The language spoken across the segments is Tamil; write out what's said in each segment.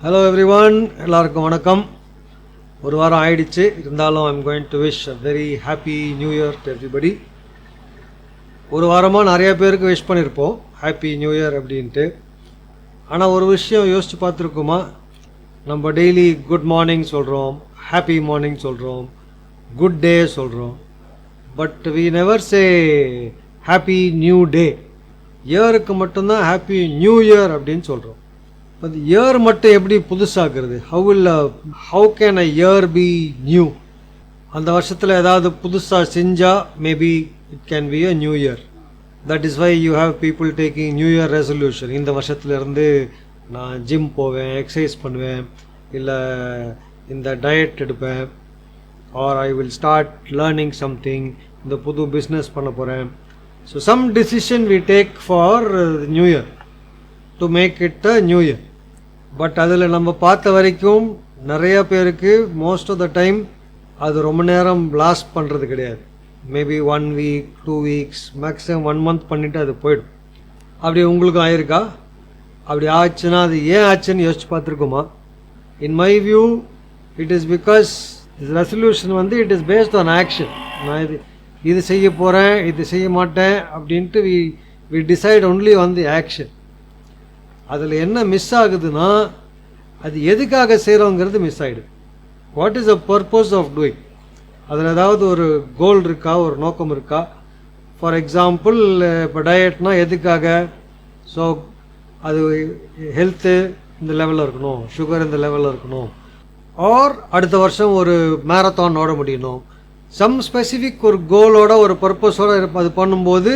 Hello everyone, எல்லாருக்கும் வணக்கம். ஒரு வாரம் ஆயிடுச்சு, இருந்தாலும் I'm going to wish a very happy new year to everybody. ஒரு வாரமாக நிறைய பேருக்கு விஷ் பண்ணியிருப்போம் ஹாப்பி நியூ இயர் அப்படின்ட்டு. ஆனால் ஒரு விஷயம் யோசித்து பார்த்துருக்கோமா, நம்ம டெய்லி குட் மார்னிங் சொல்கிறோம், ஹாப்பி மார்னிங் சொல்கிறோம், குட் டே சொல்கிறோம், but we never say happy new day. இயருக்கு மட்டும்தான் ஹாப்பி நியூ இயர் அப்படின்னு சொல்கிறோம். அது இயர் மட்டும் எப்படி புதுசாக்குறது? How can a year be new? அந்த வருஷத்தில் ஏதாவது புதுசாக செஞ்சால் maybe it can be a new year. That is why you have people taking new year resolution. இந்த வருஷத்துலேருந்து நான் ஜிம் போவேன், எக்ஸசைஸ் பண்ணுவேன், இல்லை இந்த டயட் எடுப்பேன், or I will start learning something, இந்த புது பிஸ்னஸ் பண்ண போகிறேன். So some decision we take for new year to make it a new year. But அதில் நம்ம பார்த்த வரைக்கும் நிறைய பேருக்கு மோஸ்ட் ஆஃப் த டைம் அது ரொம்ப நேரம் லாஸ்ட் பண்ணுறது கிடையாது. Maybe 1 week 2 weeks maximum 1 month பண்ணிவிட்டு அது போயிடும். அப்படி உங்களுக்கும் ஆயிருக்கா? அப்படி ஆச்சுன்னா அது ஏன் ஆச்சுன்னு யோசிச்சு பார்த்துருக்கோமா? In my view it is because resolution it is based on action. நான் இது செய்ய போகிறேன், இது செய்ய மாட்டேன் அப்படின்ட்டு we decide only on the action. அதில் என்ன மிஸ் ஆகுதுன்னா, அது எதுக்காக செய்கிறோங்கிறது மிஸ் ஆகிடுது. What is the purpose of doing? அதில் ஏதாவது ஒரு கோல் இருக்கா, ஒரு நோக்கம் இருக்கா? ஃபார் எக்ஸாம்பிள், இப்போ டயட்னா எதுக்காக? ஸோ அது ஹெல்த்து இந்த லெவலில் இருக்கணும், சுகர் இந்த லெவலில் இருக்கணும், ஆர் அடுத்த வருஷம் ஒரு மேரத்தான் ஓட முடியணும். சம் ஸ்பெசிஃபிக் ஒரு கோலோட ஒரு பர்பஸோடு அது பண்ணும்போது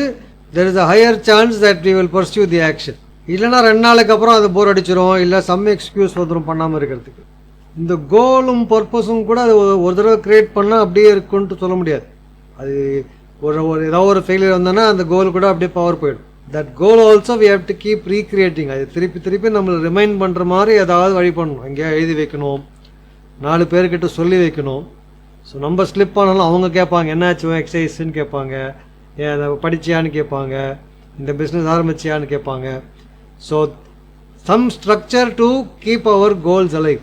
there is a higher chance that we will pursue the action. இல்லைனா 2 நாளுக்கு அப்புறம் அது போர் அடிச்சிடும், இல்லை சம் எக்ஸ்கியூஸ் வந்துடும் பண்ணாமல் இருக்கிறதுக்கு. இந்த கோலும் பர்பஸும் கூட அது ஒரு தடவை க்ரியேட் பண்ணால் அப்படியே இருக்குன்ட்டு சொல்ல முடியாது. அது ஒரு ஏதாவது ஒரு ஃபெயிலியர் வந்தோன்னா அந்த கோல் கூட அப்படியே பவர் போயிடும். That goal also we have to keep recreating. அது திருப்பி நம்மளை ரிமைண்ட் பண்ணுற மாதிரி ஏதாவது வழி பண்ணணும். எங்கேயா எழுதி வைக்கணும், 4 பேர்கிட்ட சொல்லி வைக்கணும். ஸோ நம்ம ஸ்லிப் ஆனாலும் அவங்க கேட்பாங்க, என்னாச்சும் எக்ஸசைஸ்ன்னு கேட்பாங்க, ஏன் அதை படிச்சியான்னு கேட்பாங்க, இந்த பிஸ்னஸ் ஆரம்பிச்சியான்னு கேட்பாங்க. So some structure to keep our goals alive.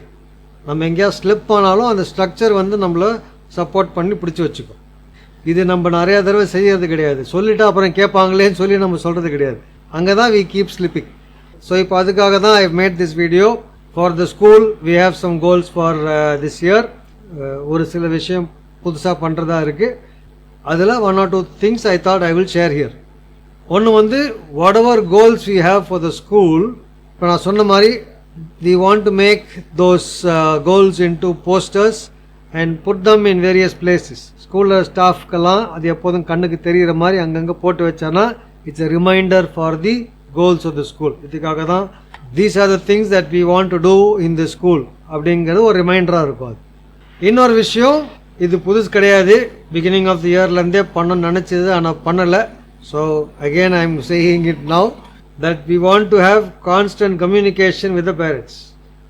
நம்ம எங்கேயா ஸ்லிப் ஆனாலும் அந்த ஸ்ட்ரக்சர் நம்மளை சப்போர்ட் பண்ணி பிடிச்சி வச்சுக்கும். இது நம்ம நிறையா தடவை செய்கிறது கிடையாது. சொல்லிவிட்டு அப்புறம் கேட்பாங்களேன்னு சொல்லி நம்ம சொல்கிறது கிடையாது. அங்கே தான் வி கீப் ஸ்லிப்பிங். ஸோ இப்போ அதுக்காக தான் I made this video for the school. We have some goals for this year. ஒரு சில விஷயம் புதுசாக பண்ணுறதா இருக்குது. அதில் 1 or 2 things I thought I will share here. ஒன்று whatever goals we have for the school, இப்போ நான் சொன்ன மாதிரி we want to make those goals into posters and put them in various places. ஸ்கூலில் ஸ்டாஃப்க்கெல்லாம் அது எப்போதும் கண்ணுக்கு தெரிகிற மாதிரி அங்கங்கே போட்டு வச்சானா it's a reminder for the goals of the school. இதுக்காக தான் these are the things that we want to do in the school அப்படிங்கிறது ஒரு ரிமைண்டராக இருக்கும். அது இன்னொரு விஷயம், இது புதுசு கிடையாது, பிகினிங் ஆஃப் தி இயர்லேருந்தே பண்ணணும்னு நினச்சது, ஆனால் பண்ணலை. So again I am saying it now that we want to have constant communication with the parents.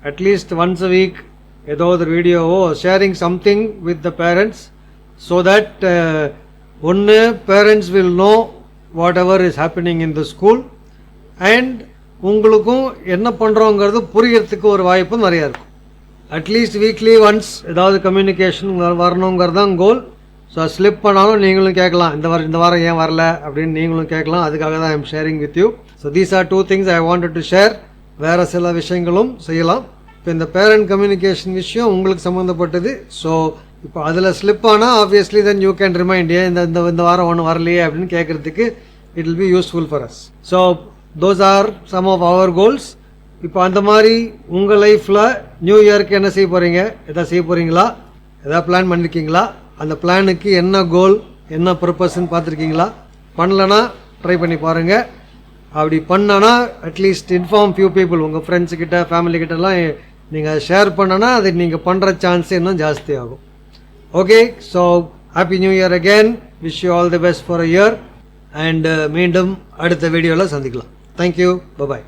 At least once a week ஏதோ ஒரு வீடியோவோ sharing something with the parents so that ஒன்று parents will know whatever is happening in the school and உங்களுக்கும் என்ன பண்ணுறோங்கிறது புரியறதுக்கு ஒரு வாய்ப்பு நிறையா இருக்கும். அட்லீஸ்ட் வீக்லி ஒன்ஸ் ஏதாவது கம்யூனிகேஷன் வரணுங்கிறது தான் கோல். ஸோ ஸ்லிப் பண்ணாலும் நீங்களும் கேட்கலாம், இந்த வாரம் ஏன் வரல அப்படின்னு நீங்களும் கேட்கலாம். அதுக்காக தான் I am sharing with you. So these are 2 things I wanted to share. வேறு சில விஷயங்களும் செய்யலாம். இப்போ இந்த பேரண்ட் கம்யூனிகேஷன் விஷயம் உங்களுக்கு சம்மந்தப்பட்டது. ஸோ இப்போ அதில் ஸ்லிப் ஆனால் obviously then you can remind, ஏன் இந்த வாரம் ஒன்றும் வரலையே அப்படின்னு கேட்குறதுக்கு it will be useful for us. So those are some of our goals. இப்போ அந்த மாதிரி உங்கள் லைஃப்பில் நியூ இயருக்கு என்ன செய்ய போகிறீங்க? எதாவது செய்ய போகிறீங்களா? எதாவது பிளான் பண்ணியிருக்கீங்களா? அந்த பிளானுக்கு என்ன கோல், என்ன பர்பஸ்ன்னு பார்த்துருக்கீங்களா? பண்ணலன்னா ட்ரை பண்ணி பாருங்கள். அப்படி பண்ணனா அட்லீஸ்ட் இன்ஃபார்ம் ஃபியூ பீப்புள், உங்கள் ஃப்ரெண்ட்ஸுக்கிட்ட ஃபேமிலிக்கிட்டலாம் நீங்கள் ஷேர் பண்ணனா அது நீங்கள் பண்ணுற சான்ஸ் இன்னும் ஜாஸ்தி ஆகும். Okay, so happy new year again. Wish you all the best for a year. And மீண்டும் அடுத்த வீடியோவில் சந்திக்கலாம். Thank you, bye bye.